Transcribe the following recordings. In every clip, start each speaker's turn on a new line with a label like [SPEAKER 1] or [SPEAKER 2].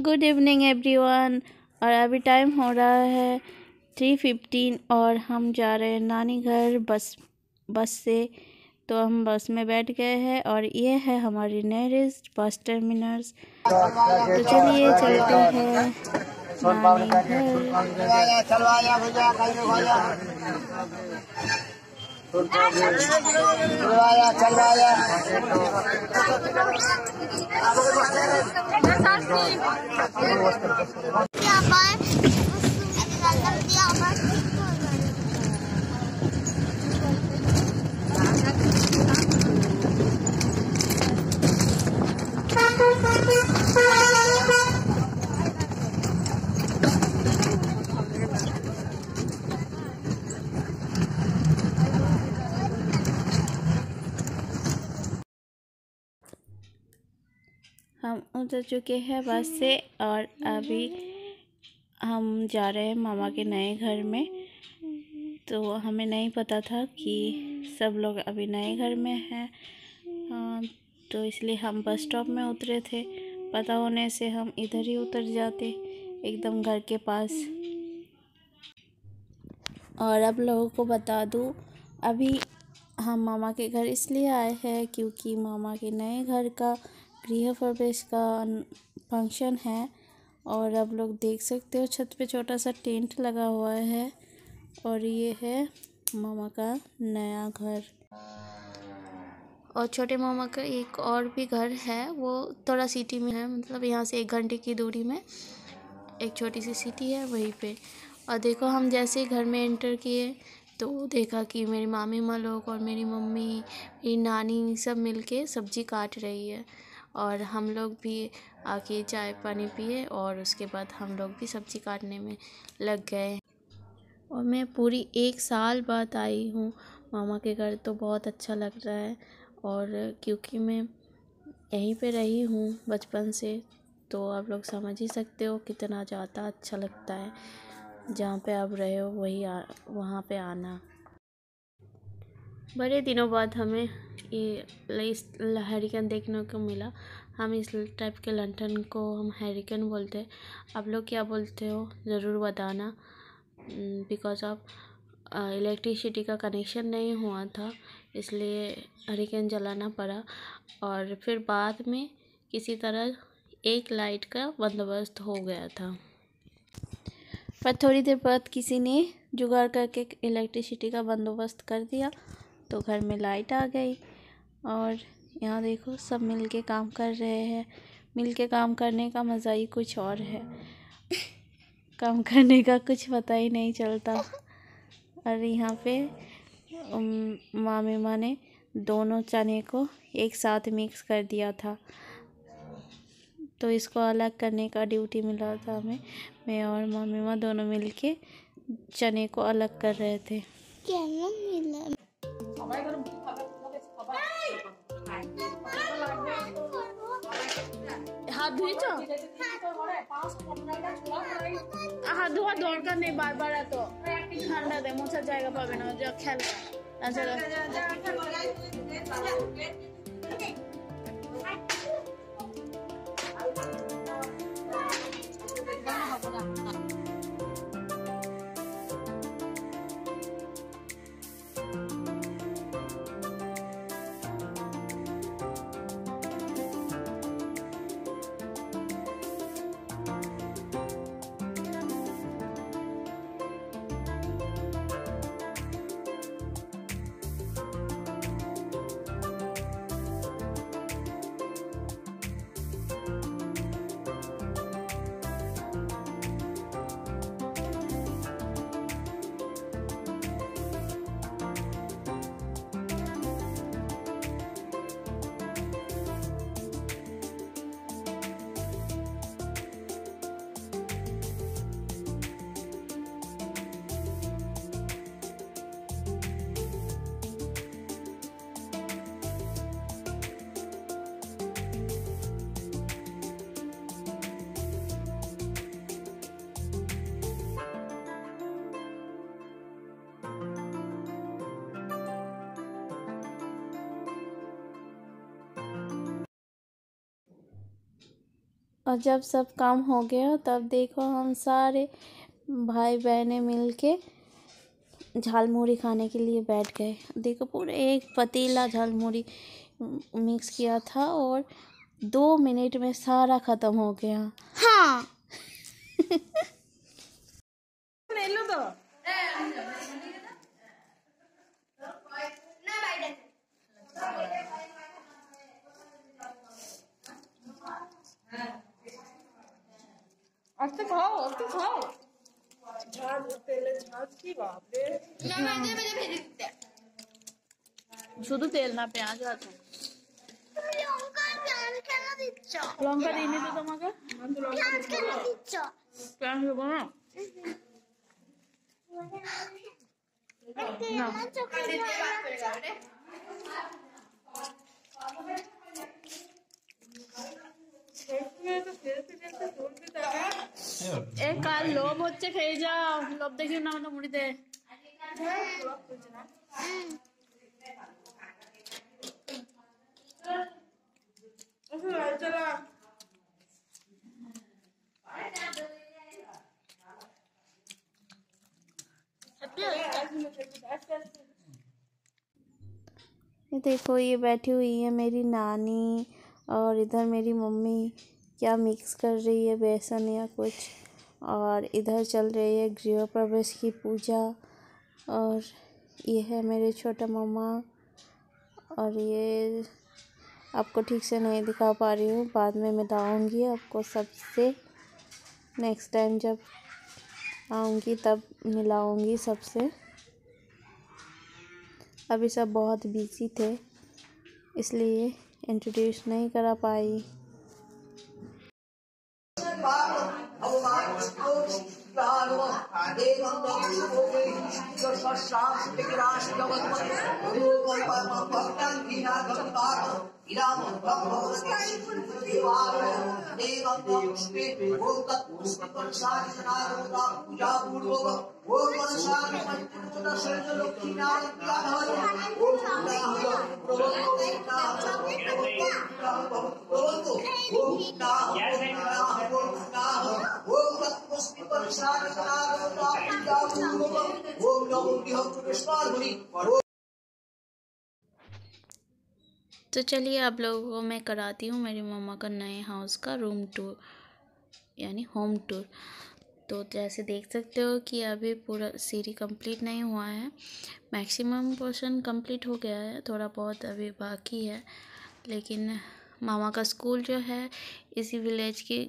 [SPEAKER 1] Good evening everyone. और अभी time हो रहा है 3:15 और हम जा रहे हैं नानी घर बस से। तो हम बस में बैठ गए हैं और ये है हमारी नियरेस्ट बस टर्मिनस। तो चलिए चलते हैं नानी हम उतर चुके हैं बस से और अभी हम जा रहे हैं मामा के नए घर में। तो हमें नहीं पता था कि सब लोग अभी नए घर में हैं, तो इसलिए हम बस स्टॉप में उतरे थे। पता होने से हम इधर ही उतर जाते एकदम घर के पास। और अब लोगों को बता दूं, अभी हम मामा के घर इसलिए आए हैं क्योंकि मामा के नए घर का गृह प्रवेश का फंक्शन है। और अब लोग देख सकते हो छत पे छोटा सा टेंट लगा हुआ है और ये है मामा का नया घर। और छोटे मामा का एक और भी घर है, वो थोड़ा सिटी में है, मतलब यहाँ से 1 घंटे की दूरी में एक छोटी सी सिटी है वहीं पे। और देखो हम जैसे ही घर में एंटर किए तो देखा कि मेरी मामी माँ लोग और मेरी मम्मी, मेरी नानी सब मिलके सब्जी काट रही है। और हम लोग भी आके चाय पानी पिए और उसके बाद हम लोग भी सब्जी काटने में लग गए। और मैं पूरी 1 साल बाद आई हूँ मामा के घर, तो बहुत अच्छा लग रहा है। और क्योंकि मैं यहीं पे रही हूँ बचपन से, तो आप लोग समझ ही सकते हो कितना ज़्यादा अच्छा लगता है जहाँ पे आप रहे हो वहाँ पे आना। बड़े दिनों बाद हमें ये हैरिकेन देखने को मिला। हम इस टाइप के लंठन को हम हैरिकेन बोलते हैं। आप लोग क्या बोलते हो ज़रूर बताना। बिकॉज ऑफ इलेक्ट्रिसिटी का कनेक्शन नहीं हुआ था, इसलिए हैरिकेन जलाना पड़ा। और फिर बाद में किसी तरह एक लाइट का बंदोबस्त हो गया था, पर थोड़ी देर बाद किसी ने जुगाड़ करके इलेक्ट्रिसिटी का बंदोबस्त कर दिया, तो घर में लाइट आ गई। और यहाँ देखो सब मिल के काम कर रहे हैं। मिल के काम करने का मज़ा ही कुछ और है। काम करने का कुछ पता ही नहीं चलता। और यहाँ पे मामी माँ ने दोनों चने को एक साथ मिक्स कर दिया था, तो इसको अलग करने का ड्यूटी मिला था हमें। मैं और मामी माँ दोनों मिलके चने को अलग कर रहे थे। हाथ धुएছ? हाथ धোয়া দরকার নেই বারবার, এত ঠান্ডাতে মোছার জায়গা পাবে না, যা খেল। और जब सब काम हो गया तब देखो हम सारे भाई बहनें मिलके झालमुड़ी खाने के लिए बैठ गए। देखो पूरे एक पतीला झालमुड़ी मिक्स किया था और 2 मिनट में सारा ख़त्म हो गया।
[SPEAKER 2] हाँ
[SPEAKER 3] खाओ झाज तेले झाज की बाप रे শুধু তেল না পেঁয়াজ আছে লঙ্কা দিইনি তো তোমাকে পেঁয়াজ দেবো না কাল লোভ হচ্ছে খেয়ে যাও লোভ দেখিও না আমাদের মুড়িতে
[SPEAKER 1] ये देखो ये बैठी हुई है मेरी नानी और इधर मेरी मम्मी क्या मिक्स कर रही है बेसन या कुछ, और इधर चल रही है गृह प्रवेश की पूजा। और ये है मेरे छोटा मामा, और ये आपको ठीक से नहीं दिखा पा रही हूँ, बाद में मिलाऊंगी आपको सबसे। नेक्स्ट टाइम जब आऊँगी तब मिलाऊंगी सबसे। अभी सब बहुत बिजी थे इसलिए इंट्रोड्यूस नहीं करा पाई। तो चलिए आप लोगों को मैं कराती हूँ मेरी मम्मा का नए हाउस का रूम टूर यानी होम टूर। तो जैसे देख सकते हो कि अभी पूरा सीढ़ी कंप्लीट नहीं हुआ है, मैक्सिमम पोर्शन कंप्लीट हो गया है, थोड़ा बहुत अभी बाकी है। लेकिन मामा का स्कूल जो है इसी विलेज के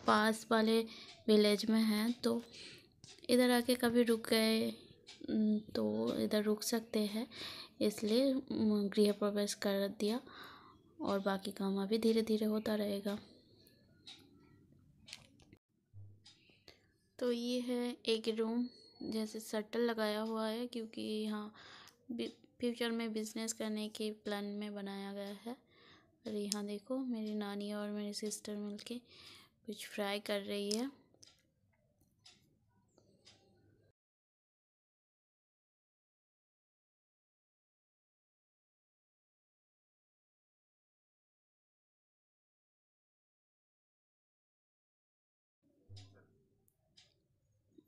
[SPEAKER 1] पास वाले विलेज में है, तो इधर आके कभी रुक गए तो इधर रुक सकते हैं, इसलिए गृह प्रवेश कर दिया और बाकी काम अभी धीरे धीरे होता रहेगा। तो ये है एक रूम, जैसे शटर लगाया हुआ है क्योंकि यहाँ फ्यूचर में बिजनेस करने के प्लान में बनाया गया है। और यहाँ देखो मेरी नानी और मेरी सिस्टर मिलके कुछ फ्राई कर रही है।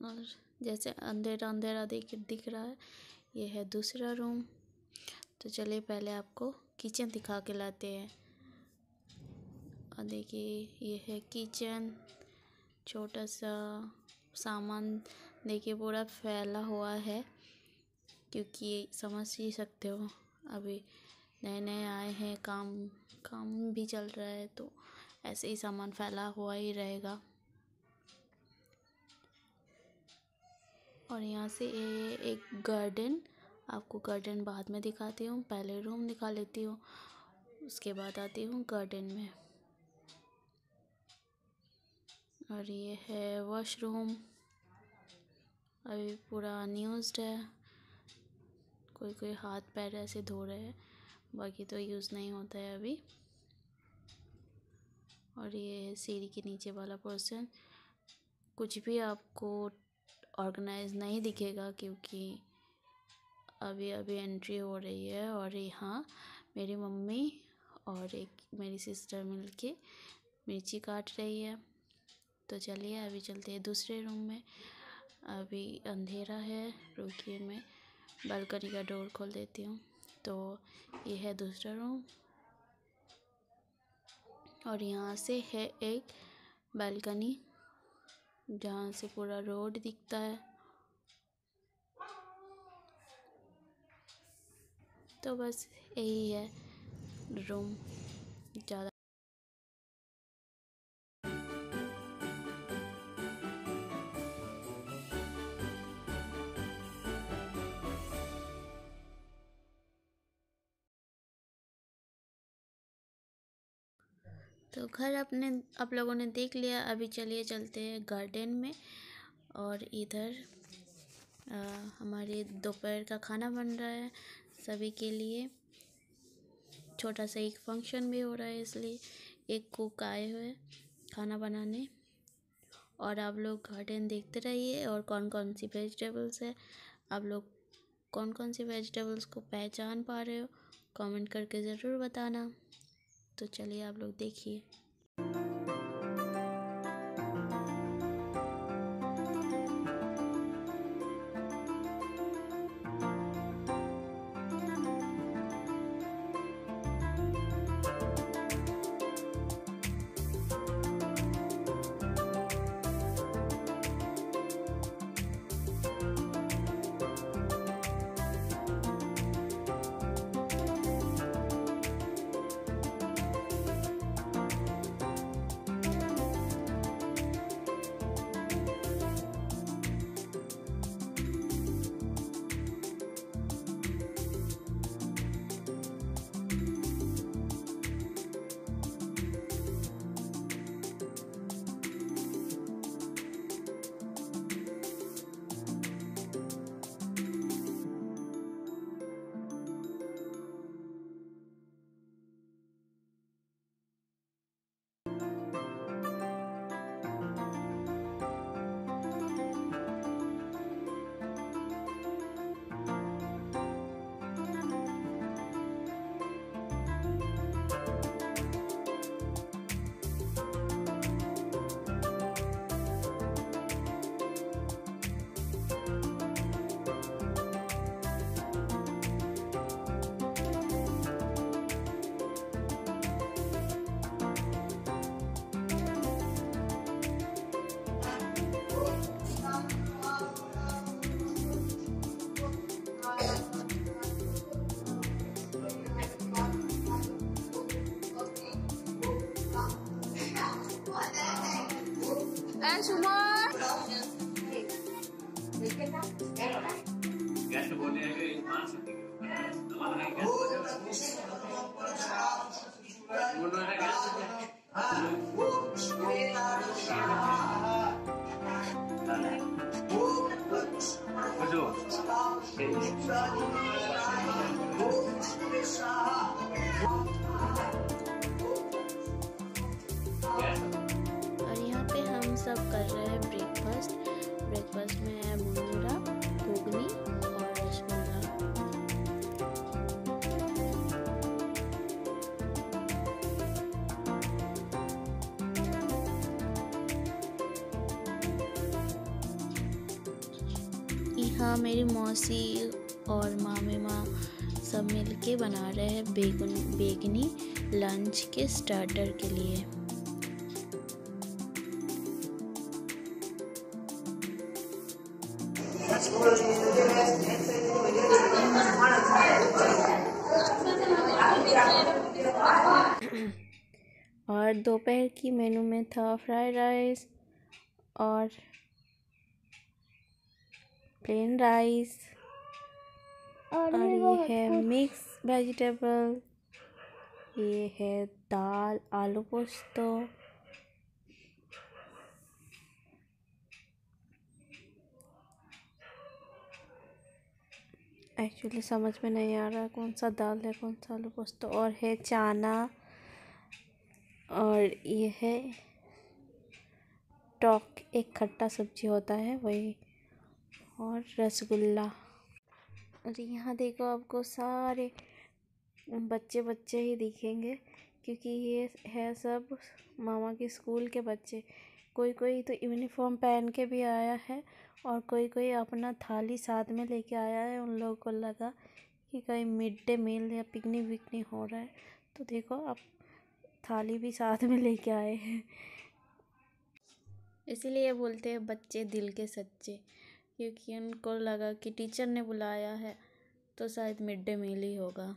[SPEAKER 1] और जैसे अंधेरा अंधेरा दिख रहा है, ये है दूसरा रूम। तो चलिए पहले आपको किचन दिखा के लाते हैं। और देखिए ये है किचन, छोटा सा सामान देखिए पूरा फैला हुआ है, क्योंकि समझ ही सकते हो अभी नए नए आए हैं, काम भी चल रहा है, तो ऐसे ही सामान फैला हुआ ही रहेगा। और यहाँ से ये एक गार्डन, आपको गार्डन बाद में दिखाती हूँ, पहले रूम दिखा लेती हूँ, उसके बाद आती हूँ गार्डन में। और ये है वॉशरूम, अभी पूरा अनयूज्ड है, कोई हाथ पैर ऐसे धो रहे हैं, बाकी तो यूज़ नहीं होता है अभी। और ये है सीढ़ी के नीचे वाला पोर्शन, कुछ भी आपको ऑर्गेनाइज नहीं दिखेगा क्योंकि अभी अभी एंट्री हो रही है। और यहाँ मेरी मम्मी और एक मेरी सिस्टर मिलके मिर्ची काट रही है। तो चलिए अभी चलते हैं दूसरे रूम में। अभी अंधेरा है, रुकिए मैं बालकनी का डोर खोल देती हूँ। तो ये है दूसरा रूम और यहाँ से है एक बालकनी जहाँ से पूरा रोड दिखता है। तो बस यही है रूम, ज़्यादा तो घर अपने आप लोगों ने देख लिया। अभी चलिए चलते हैं गार्डन में। और इधर हमारे दोपहर का खाना बन रहा है सभी के लिए। छोटा सा एक फंक्शन भी हो रहा है, इसलिए एक कुक आए हुए खाना बनाने। और आप लोग गार्डन देखते रहिए। और कौन कौन सी वेजिटेबल्स है, आप लोग कौन कौन सी वेजिटेबल्स को पहचान पा रहे हो, कमेंट करके ज़रूर बताना। तो चलिए आप लोग देखिए। और यहाँ पे हम सब कर रहे हैं ब्रेकफास्ट। ब्रेकफास्ट में है मुंगरा, घुगनी और रसगुल्ला। यहाँ मेरी मौसी और मामी माँ सब मिलके बना रहे हैं बेगनी लंच के स्टार्टर के लिए। और दोपहर की मेनू में था फ्राइड राइस और प्लेन राइस और ये है मिक्स वेजिटेबल, ये है दाल आलू पोस्तो। एक्चुअली समझ में नहीं आ रहा कौन सा दाल है कौन सा आलू पोस्तो। और है चाना और ये है टॉक, एक खट्टा सब्जी होता है वही, और रसगुल्ला। और यहाँ देखो आपको सारे बच्चे बच्चे ही दिखेंगे क्योंकि ये है सब मामा के स्कूल के बच्चे। कोई कोई तो यूनिफॉर्म पहन के भी आया है और कोई कोई अपना थाली साथ में लेके आया है। उन लोगों को लगा कि कहीं मिड डे मील या पिकनिक विकनिक हो रहा है, तो देखो अब थाली भी साथ में लेके आए हैं। इसीलिए बोलते हैं बच्चे दिल के सच्चे, क्योंकि उनको लगा कि टीचर ने बुलाया है तो शायद मिड डे मील ही होगा।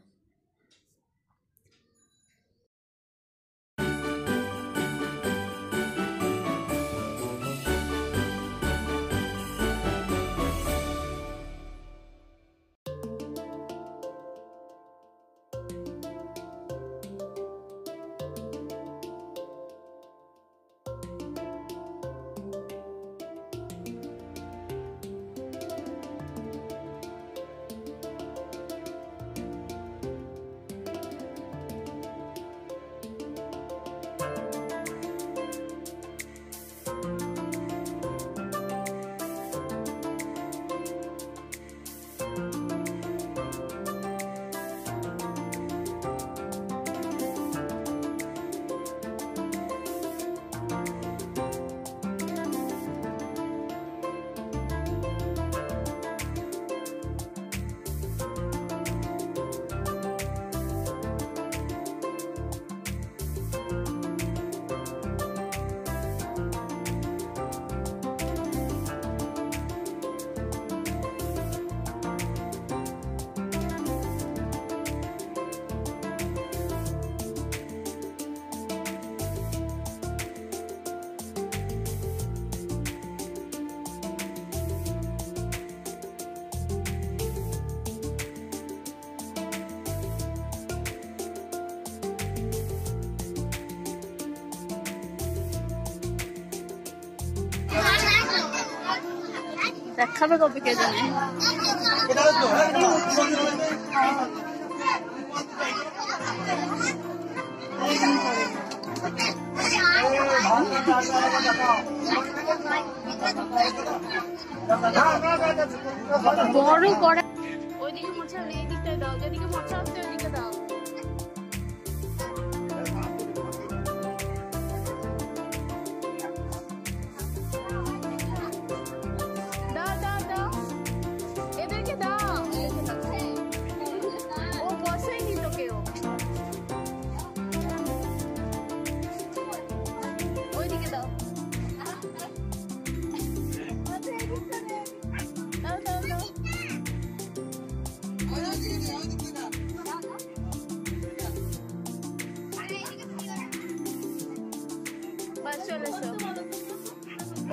[SPEAKER 1] रखा कॉपी के जाने বড় করে ওইদিকে মোছা এই দিকটা দাও, যেদিকে মোছা আসছে ওইদিকে দাও।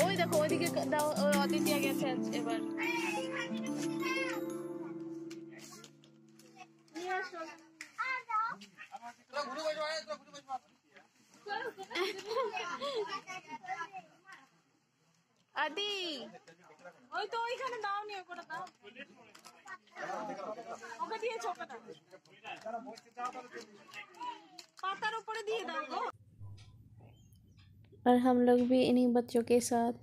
[SPEAKER 1] ওই দেখো ওইদিকে দাও, অদিতিয়া গেছে এবার। আদি ওই তো ওইখানে দাও নি, ওটা দাও, ওকে দিয়েছো, ওটা পাতার উপরে দিয়ে দাও গো। और हम लोग भी इन्हीं बच्चों के साथ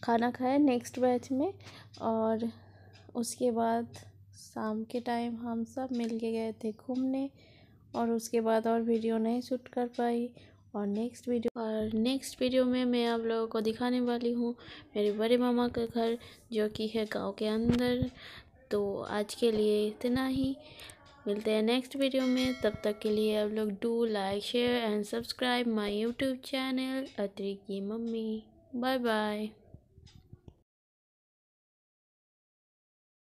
[SPEAKER 1] खाना खाए नेक्स्ट बैच में, और उसके बाद शाम के टाइम हम सब मिल के गए थे घूमने, और उसके बाद और वीडियो नहीं शूट कर पाई। और नेक्स्ट वीडियो में मैं आप लोगों को दिखाने वाली हूँ मेरे बड़े मामा का घर, जो कि है गांव के अंदर। तो आज के लिए इतना ही, मिलते हैं नेक्स्ट वीडियो में। तब तक के लिए आप लोग do like share and subscribe my YouTube channel Atri की मम्मी। Bye bye.